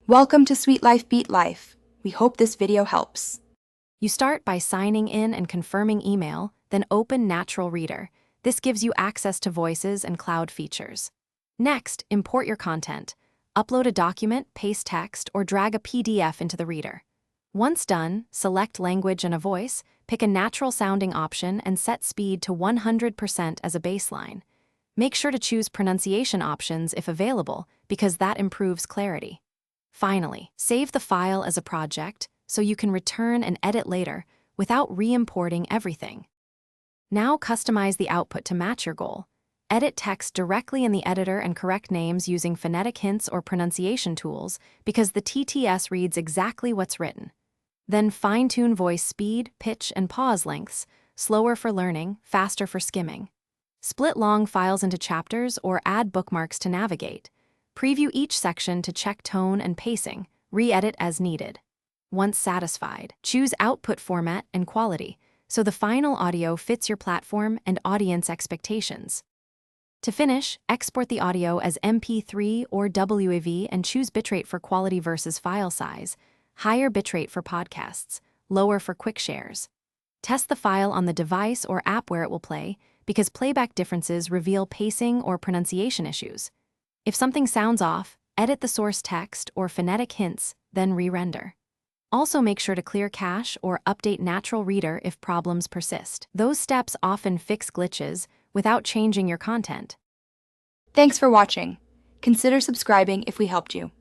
Welcome to Sweet Life Beat Life. We hope this video helps. You start by signing in and confirming email, then open Natural Reader. This gives you access to voices and cloud features. Next, import your content. Upload a document, paste text, or drag a PDF into the reader. Once done, select language and a voice, pick a natural-sounding option, and set speed to 100% as a baseline. Make sure to choose pronunciation options if available, because that improves clarity. Finally, save the file as a project so you can return and edit later without re-importing everything. Now customize the output to match your goal. Edit text directly in the editor and correct names using phonetic hints or pronunciation tools because the TTS reads exactly what's written. Then fine-tune voice speed, pitch, and pause lengths, slower for learning, faster for skimming. Split long files into chapters or add bookmarks to navigate. Preview each section to check tone and pacing, re-edit as needed. Once satisfied, choose output format and quality, so the final audio fits your platform and audience expectations. To finish, export the audio as MP3 or WAV and choose bitrate for quality versus file size, higher bitrate for podcasts, lower for quick shares. Test the file on the device or app where it will play, because playback differences reveal pacing or pronunciation issues. If something sounds off, edit the source text or phonetic hints, then re-render. Also make sure to clear cache or update Natural Reader if problems persist. Those steps often fix glitches without changing your content. Thanks for watching. Consider subscribing if we helped you.